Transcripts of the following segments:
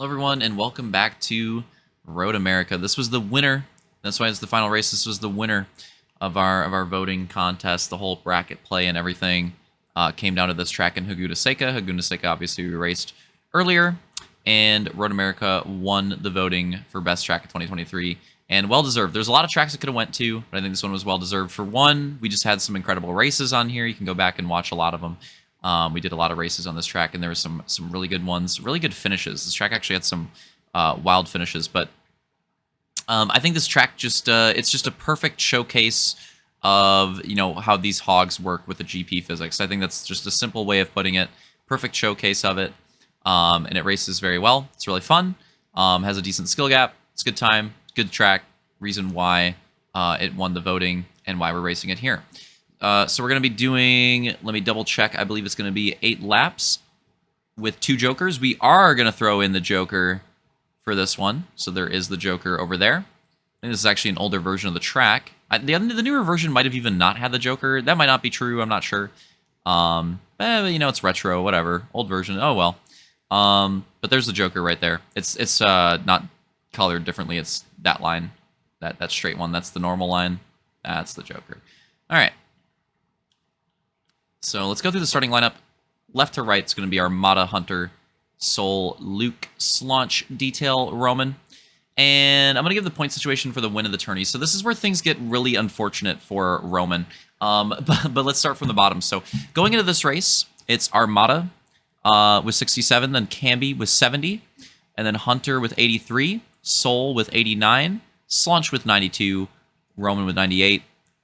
Hello everyone and welcome back to Road America. This was the winner. That's why it's the final race. This was the winner of our voting contest. The whole bracket play and everything came down to this track in Haguna Seika. Haguna Seika obviously we raced earlier, and Road America won the voting for best track of 2023, and well deserved. There's a lot of tracks it could have went to, but I think this one was well deserved. For one, we just had some incredible races on here. You can go back and watch a lot of them. We did a lot of races on this track, and there were some really good ones, really good finishes. This track actually had some wild finishes, but I think this track just it's just a perfect showcase of how these hogs work with the GP physics. I think that's just a simple way of putting it. Perfect showcase of it, and it races very well. It's really fun. Has a decent skill gap. It's a good time. Good track. Reason why it won the voting and why we're racing it here. So we're going to be doing, let me double check, I believe it's going to be 8 laps with 2 jokers. We are going to throw in the joker for this one. So there is the joker over there. I think this is actually an older version of the track. The newer version might have even not had the joker. That might not be true. I'm not sure. It's retro, whatever. Old version. Oh, well. But there's the joker right there. It's not colored differently. It's that line, that straight one. That's the normal line. That's the joker. All right. So let's go through the starting lineup. Left to right is going to be Armada, Hunter, Soul, Luke, Slaunch, Detail, Roman. And I'm going to give the point situation for the win of the tourney. So this is where things get really unfortunate for Roman. But let's start from the bottom. So going into this race, it's Armada with 67, then Camby with 70, and then Hunter with 83, Soul with 89, Slaunch with 92, Roman with 98,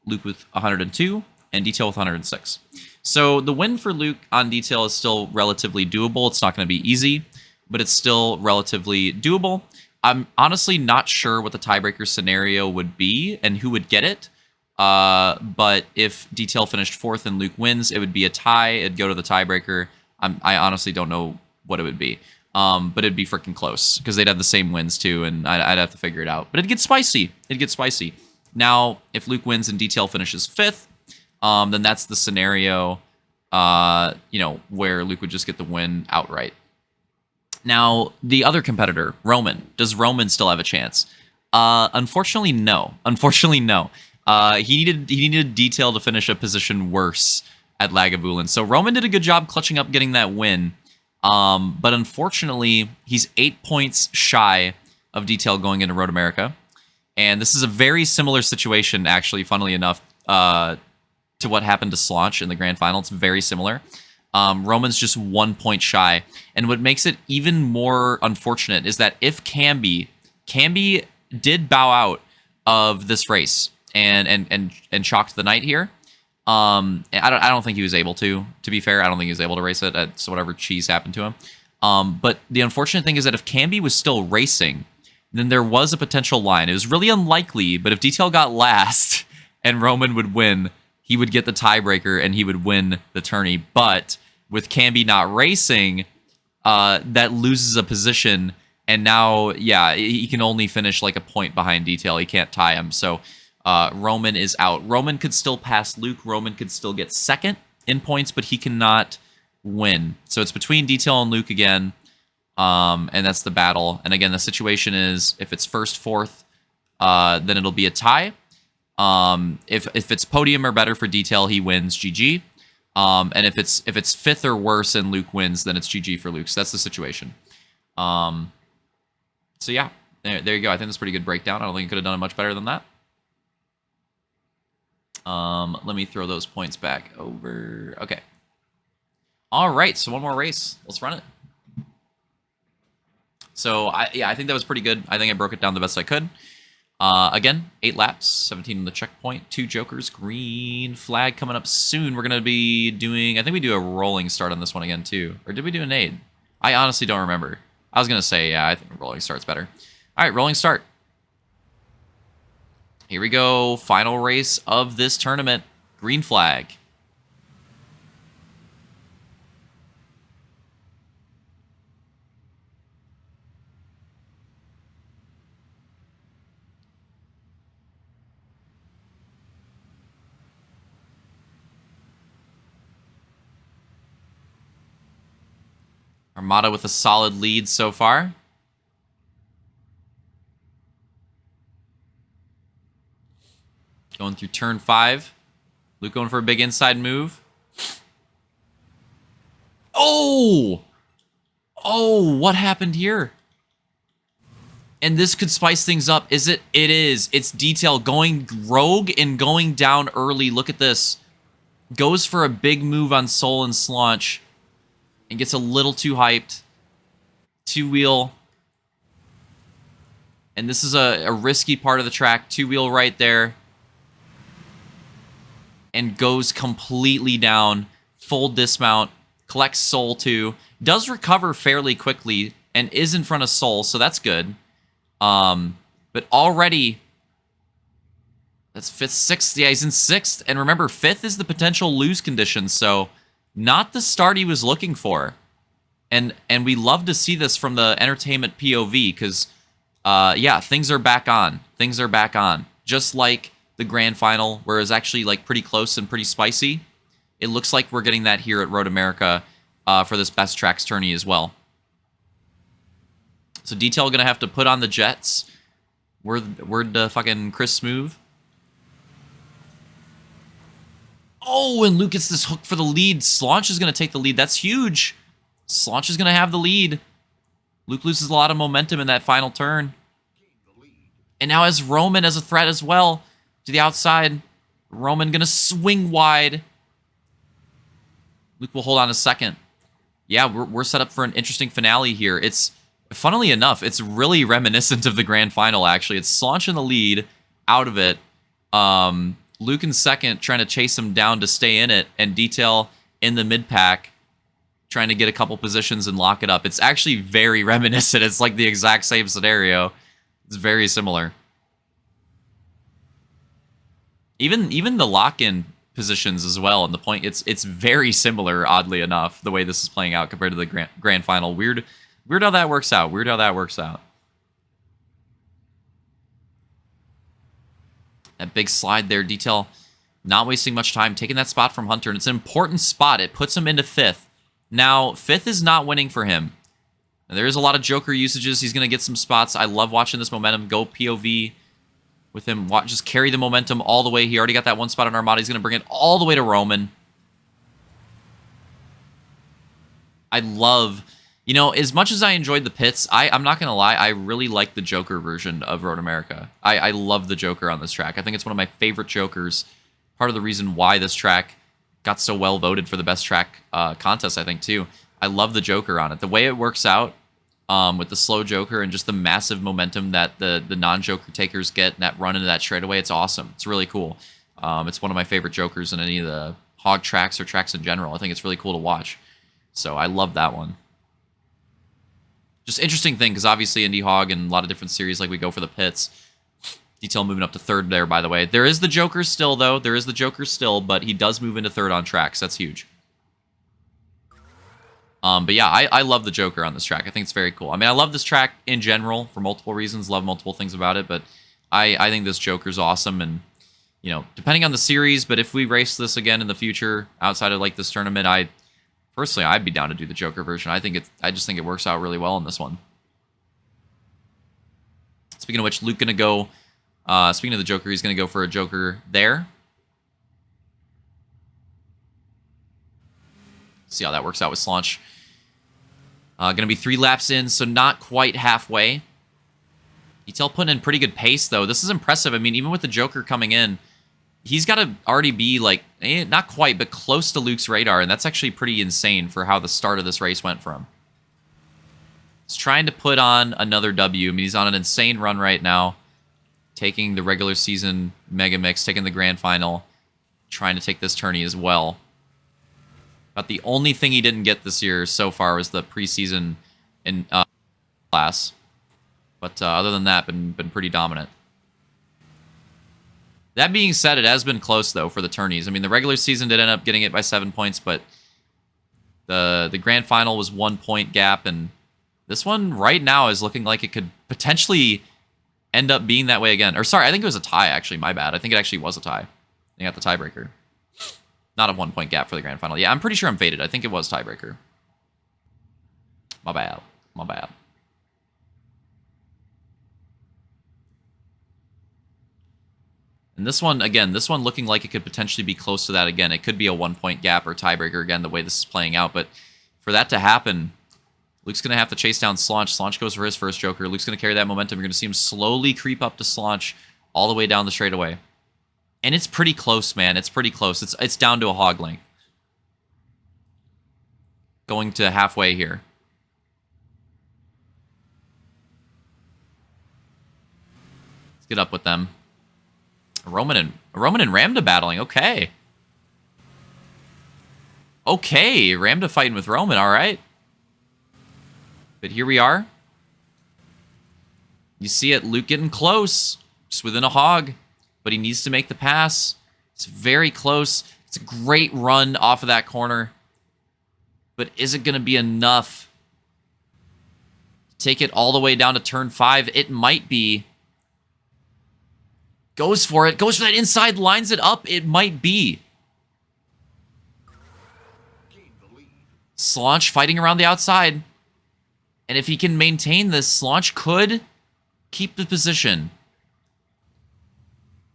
Luke with 102, and Detail with 106. So the win for Luke on Detail is still relatively doable. It's not going to be easy, but it's still relatively doable. I'm honestly not sure what the tiebreaker scenario would be and who would get it. But if Detail finished 4th and Luke wins, it would be a tie. It'd go to the tiebreaker. I honestly don't know what it would be. But it'd be freaking close because they'd have the same wins too, and I'd have to figure it out. But it'd get spicy. It'd get spicy. Now, if Luke wins and Detail finishes 5th, then that's the scenario, where Luke would just get the win outright. Now, the other competitor, Roman. Does Roman still have a chance? Unfortunately, no. Unfortunately, no. He needed Detail to finish a position worse at Lagavulin. So Roman did a good job clutching up getting that win. But unfortunately, he's 8 points shy of Detail going into Road America. And this is a very similar situation, actually, funnily enough, to what happened to Slaunch in the grand final. It's very similar. Roman's just 1 point shy. And what makes it even more unfortunate is that if Camby did bow out of this race and chalked the night here, I don't think he was able to be fair. I don't think he was able to race it. So whatever cheese happened to him. But the unfortunate thing is that if Camby was still racing, then there was a potential line. It was really unlikely, but if Detail got last and Roman would win, he would get the tiebreaker and he would win the tourney. But with Camby not racing, that loses a position. And now, yeah, he can only finish like a point behind Detail. He can't tie him. So Roman is out. Roman could still pass Luke. Roman could still get 2nd in points, but he cannot win. So it's between Detail and Luke again. And that's the battle. And again, the situation is if it's 1st, 4th, then it'll be a tie. If it's podium or better for Detail, he wins, GG. And if it's 5th or worse and Luke wins, then it's GG for Luke. So that's the situation. So yeah, there you go. I think that's a pretty good breakdown. I don't think he could have done it much better than that. Let me throw those points back over. Okay. All right, so one more race. Let's run it. So I think that was pretty good. I think I broke it down the best I could. Again, 8 laps, 17 on the checkpoint, 2 jokers, green flag coming up soon. We're going to be doing, I think we do a rolling start on this one again too. Or did we do an aid? I honestly don't remember. I was going to say, yeah, I think rolling start's better. All right, rolling start. Here we go. Final race of this tournament. Green flag. Armada with a solid lead so far. Going through turn 5. Luke going for a big inside move. Oh! Oh, what happened here? And this could spice things up. Is it? It is. It's Detail going rogue and going down early. Look at this. Goes for a big move on Soul and Slaunch. And gets a little too hyped. Two-wheel. And this is a risky part of the track. Two-wheel right there. And goes completely down. Full dismount. Collects Soul too. Does recover fairly quickly. And is in front of Soul, so that's good. But already, that's 5th, 6th. Yeah, he's in 6th. And remember, 5th is the potential lose condition, so not the start he was looking for. And we love to see this from the entertainment POV, because, yeah, things are back on. Things are back on. Just like the grand final, where it was actually, like, pretty close and pretty spicy. It looks like we're getting that here at Road America for this Best Tracks tourney as well. So Detail gonna have to put on the Jets. Word to fucking Chris Smoove. Oh, and Luke gets this hook for the lead. Slaunch is gonna take the lead. That's huge. Slaunch is gonna have the lead. Luke loses a lot of momentum in that final turn. And now has Roman as a threat as well to the outside. Roman gonna swing wide. Luke will hold on a second. Yeah, we're set up for an interesting finale here. It's, funnily enough, it's really reminiscent of the grand final, actually. It's Slaunch in the lead, out of it. Luke in second, trying to chase him down to stay in it, and Detail in the mid-pack, trying to get a couple positions and lock it up. It's actually very reminiscent. It's like the exact same scenario. It's very similar. Even the lock-in positions as well, and the point, it's very similar, oddly enough, the way this is playing out compared to the grand final. Weird how that works out. Weird how that works out. That big slide there, Detail not wasting much time, taking that spot from Hunter, and it's an important spot. It puts him into 5th. Now, 5th is not winning for him. There is a lot of Joker usages. He's going to get some spots. I love watching this momentum go POV with him. Just carry the momentum all the way. He already got that one spot on Armada. He's going to bring it all the way to Roman. I love, you know, as much as I enjoyed the pits, I'm not going to lie, I really like the Joker version of Road America. I love the Joker on this track. I think it's one of my favorite Jokers. Part of the reason why this track got so well voted for the best track contest, I think, too. I love the Joker on it. The way it works out with the slow Joker and just the massive momentum that the non-Joker takers get and that run into that straightaway, it's awesome. It's really cool. It's one of my favorite Jokers in any of the hog tracks or tracks in general. I think it's really cool to watch. So I love that one. Just interesting thing, because obviously Indie Hog and a lot of different series, like we go for the pits. Detail moving up to 3rd there, by the way. There is the Joker still, though. There is the Joker still, but he does move into 3rd on tracks. That's huge. But yeah, I love the Joker on this track. I think it's very cool. I mean, I love this track in general for multiple reasons. Love multiple things about it, but I think this Joker's awesome. And, you know, depending on the series, but if we race this again in the future outside of like this tournament, personally, I'd be down to do the Joker version. I just think it works out really well in this one. Speaking of which, Luke gonna go. Speaking of the Joker, he's gonna go for a Joker there. See how that works out with Slaunch. Gonna be 3 laps in, so not quite halfway. Detail putting in pretty good pace, though. This is impressive. I mean, even with the Joker coming in, he's got to already be, like, not quite, but close to Luke's radar, and that's actually pretty insane for how the start of this race went for him. He's trying to put on another W. I mean, he's on an insane run right now, taking the regular season Mega Mix, taking the grand final, trying to take this tourney as well. But the only thing he didn't get this year so far was the preseason in class. But other than that, been pretty dominant. That being said, it has been close, though, for the tourneys. I mean, the regular season did end up getting it by 7 points, but the grand final was 1 point gap, and this one right now is looking like it could potentially end up being that way again. Or sorry, I think it was a tie, actually. My bad. I think it actually was a tie. They got the tiebreaker. Not a 1 point gap for the grand final. Yeah, I'm pretty sure I'm faded. I think it was tiebreaker. My bad. My bad. And And this one, again, this one looking like it could potentially be close to that again. It could be a 1-point gap or tiebreaker again, the way this is playing out. But for that to happen, Luke's going to have to chase down Slaunch. Slaunch goes for his first Joker. Luke's going to carry that momentum. You're going to see him slowly creep up to Slaunch all the way down the straightaway. And it's pretty close, man. It's pretty close. It's down to a hog length. Going to halfway here. Let's get up with them. Roman and Ramda battling. Okay. Okay, Ramda fighting with Roman. All right. But here we are. You see it, Luke getting close. Just within a hog. But he needs to make the pass. It's very close. It's a great run off of that corner. But is it going to be enough to take it all the way down to turn 5? It might be. Goes for it. Goes for that inside. Lines it up. It might be. Slaunch fighting around the outside. And if he can maintain this, Slaunch could keep the position.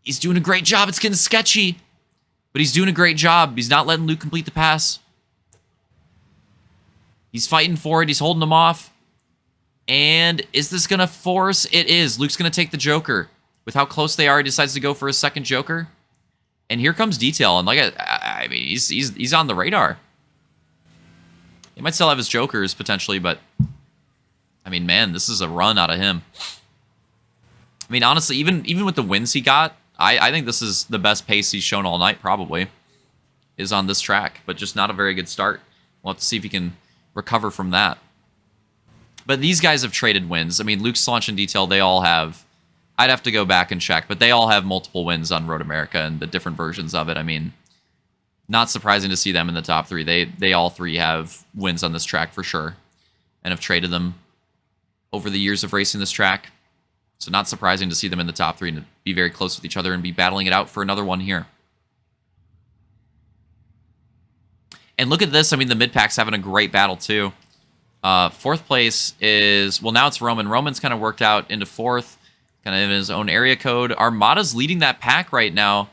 He's doing a great job. It's getting sketchy. But he's doing a great job. He's not letting Luke complete the pass. He's fighting for it. He's holding him off. And is this going to force? It is. Luke's going to take the Joker. With how close they are, he decides to go for his second Joker. And here comes Detail. And like I mean, he's on the radar. He might still have his Jokers, potentially, but I mean, man, this is a run out of him. I mean, honestly, even with the wins he got, I think this is the best pace he's shown all night, probably, is on this track. But just not a very good start. We'll have to see if he can recover from that. But these guys have traded wins. I mean, Luke, Slaunch, and Detail, they all have... I'd have to go back and check, but they all have multiple wins on Road America and the different versions of it. I mean, not surprising to see them in the top 3. They all 3 have wins on this track for sure, and have traded them over the years of racing this track. So not surprising to see them in the top 3 and be very close with each other and be battling it out for another one here. And look at this. I mean, the mid-pack's having a great battle too. 4th place is, well, now it's Roman. Roman's kind of worked out into 4th. Kind of in his own area code. Armada's leading that pack right now.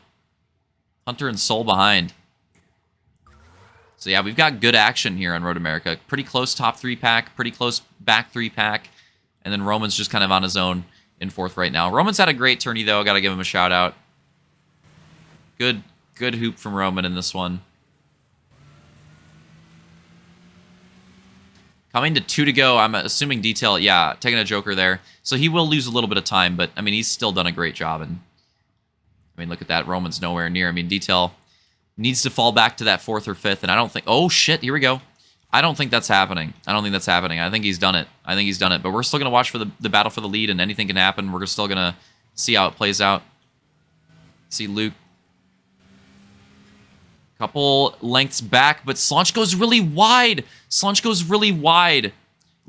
Hunter and Soul behind. So yeah, we've got good action here on Road America. Pretty close top 3 pack. Pretty close back 3 pack. And then Roman's just kind of on his own in 4th right now. Roman's had a great tourney though. Got to give him a shout out. Good hoop from Roman in this one. Coming to 2 to go, I'm assuming Detail, yeah, taking a Joker there. So he will lose a little bit of time, but, I mean, he's still done a great job. And I mean, look at that. Roman's nowhere near. I mean, Detail needs to fall back to that 4th or 5th, and I don't think... Oh, shit, here we go. I don't think that's happening. I think he's done it. But we're still going to watch for the battle for the lead, and anything can happen. We're still going to see how it plays out. See Luke. Couple lengths back, but Slaunch goes really wide.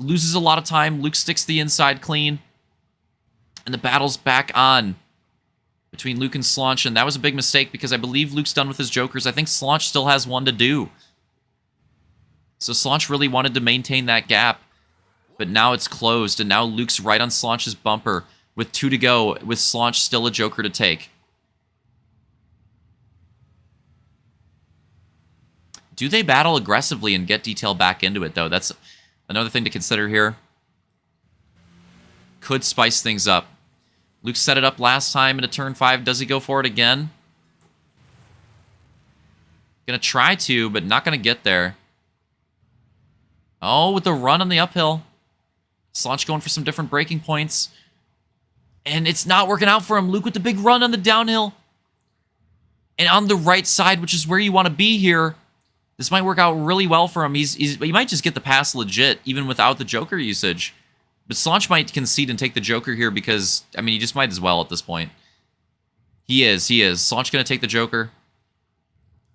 Loses a lot of time. Luke sticks the inside clean. And the battle's back on between Luke and Slaunch. And that was a big mistake because I believe Luke's done with his Jokers. I think Slaunch still has one to do. So Slaunch really wanted to maintain that gap. But now it's closed. And now Luke's right on Slaunch's bumper with 2 to go, with Slaunch still a Joker to take. Do they battle aggressively and get Detail back into it, though? That's another thing to consider here. Could spice things up. Luke set it up last time into turn 5. Does he go for it again? Gonna try to, but not gonna get there. Oh, with the run on the uphill. Slaunch going for some different braking points. And it's not working out for him. Luke with the big run on the downhill. And on the right side, which is where you want to be here. This might work out really well for him. He might just get the pass legit, even without the Joker usage. But Slaunch might concede and take the Joker here because, I mean, he just might as well at this point. He is. Slaunch going to take the Joker.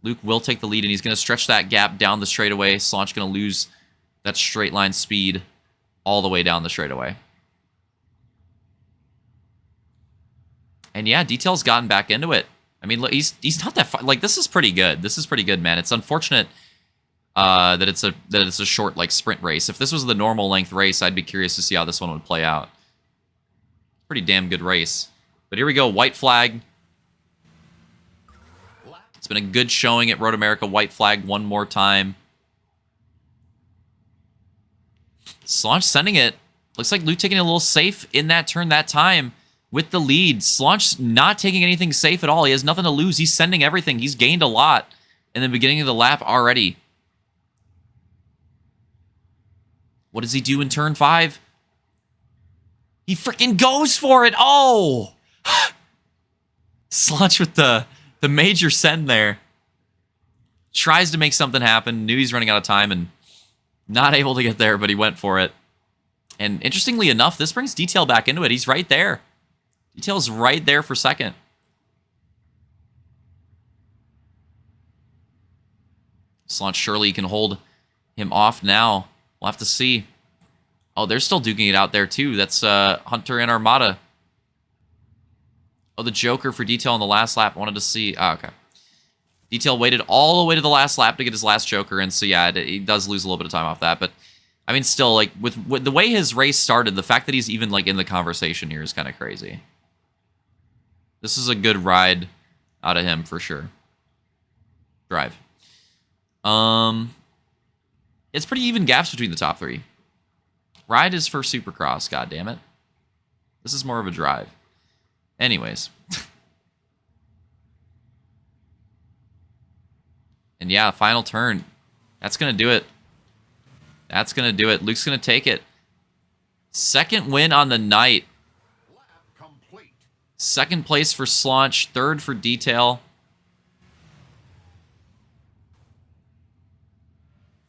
Luke will take the lead, and he's going to stretch that gap down the straightaway. Slaunch going to lose that straight line speed all the way down the straightaway. And yeah, Detail's gotten back into it. I mean, look, he's not that far. Like, this is pretty good. This is pretty good, man. It's unfortunate that it's a short, like, sprint race. If this was the normal length race, I'd be curious to see how this one would play out. Pretty damn good race. But here we go, white flag. been a good showing at Road America. White flag one more time. Slaunch sending it. Looks like Luke taking it a little safe in that turn that time with the lead. Slaunch not taking anything safe at all. He has nothing to lose. He's sending everything. He's gained a lot in the beginning of the lap already. What does he do in turn 5? He freaking goes for it. Oh! Slaunch with the major send there. Tries to make something happen. Knew he's running out of time and not able to get there, but he went for it. And interestingly enough, this brings Detail back into it. He's right there. Detail's right there for second. Slaunch surely can hold him off now. We'll have to see. Oh, they're still duking it out there too. That's Hunter and Armada. Oh, the Joker for Detail on the last lap. Wanted to see. Oh, okay. Detail waited all the way to the last lap to get his last Joker, and so yeah, he does lose a little bit of time off that. But I mean, still, like with the way his race started, the fact that he's even like in the conversation here is kind of crazy. This is a good ride out of him for sure. Drive. It's pretty even gaps between the top 3. Ride is for Supercross, god damn it. This is more of a drive. Anyways. And yeah, final turn. That's going to do it. That's going to do it. Luke's going to take it. Second win on the night. Second place for Slaunch. Third for Detail.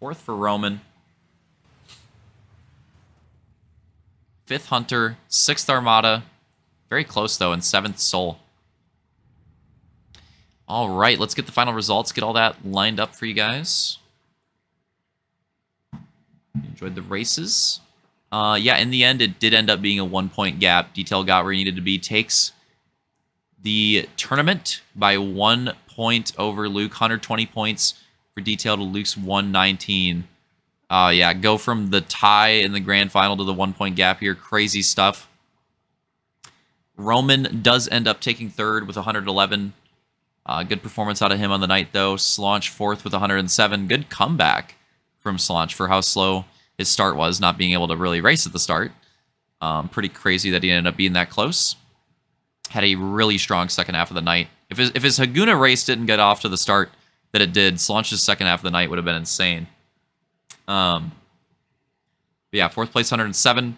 Fourth for Roman. Fifth Hunter. Sixth Armada. Very close, though, and seventh Soul. All right, let's get the final results, get all that lined up for you guys. Enjoyed the races. Yeah, in the end, it did end up being a 1-point gap. Detail got where he needed to be. Takes the tournament by 1 point over Luke. 120 points for Detail to Luke's 119. Yeah, go from the tie in the grand final to the 1-point gap here. Crazy stuff. Roman does end up taking third with 111. Good performance out of him on the night, though. Slaunch fourth with 107. Good comeback from Slaunch for how slow his start was, not being able to really race at the start. Pretty crazy that he ended up being that close. Had a really strong second half of the night. If his Haguna race didn't get off to the start that it did, Slaunch's second half of the night would have been insane. But yeah, fourth place, 107.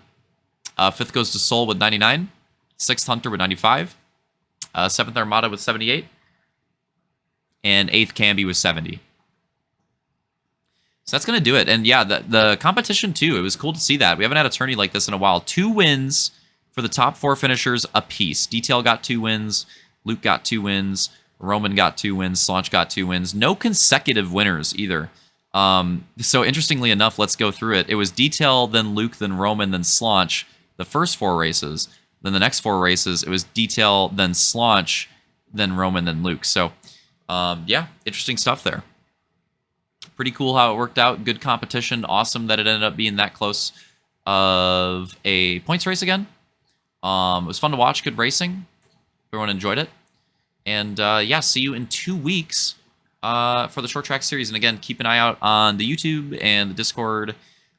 Fifth goes to Soul with 99. Sixth Hunter with 95. Seventh Armada with 78. And 8th Camby was 70. So that's going to do it. And yeah, the competition too, it was cool to see that. We haven't had a tourney like this in a while. 2 wins for the top 4 finishers apiece. Detail got 2 wins. Luke got 2 wins. Roman got 2 wins. Slaunch got 2 wins. No consecutive winners either. So interestingly enough, let's go through it. It was Detail, then Luke, then Roman, then Slaunch, the first 4 races. Then the next 4 races, it was Detail, then Slaunch, then Roman, then Luke. So yeah, interesting stuff there. Pretty cool how it worked out. Good competition. Awesome that it ended up being that close of a points race again. It was fun to watch. Good racing. Everyone enjoyed it. And yeah, see you in 2 weeks for the short track series. And again, keep an eye out on the YouTube and the Discord.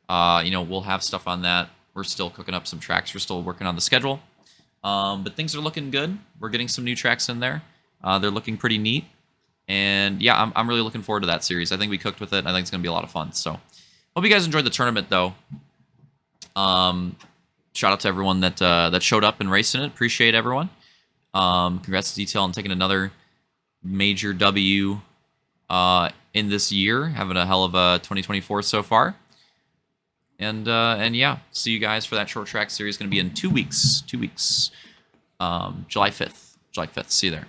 You know, we'll have stuff on that. We're still cooking up some tracks. We're still working on the schedule. But things are looking good. We're getting some new tracks in there. They're looking pretty neat. And yeah, I'm really looking forward to that series. I think we cooked with it. I think it's going to be a lot of fun. So hope you guys enjoyed the tournament, though. Shout out to everyone that showed up and raced in it. Appreciate everyone. Congrats to Detail on taking another major W in this year. Having a hell of a 2024 so far. And yeah, see you guys for that short track series. Going to be in 2 weeks. 2 weeks. July 5th. See you there.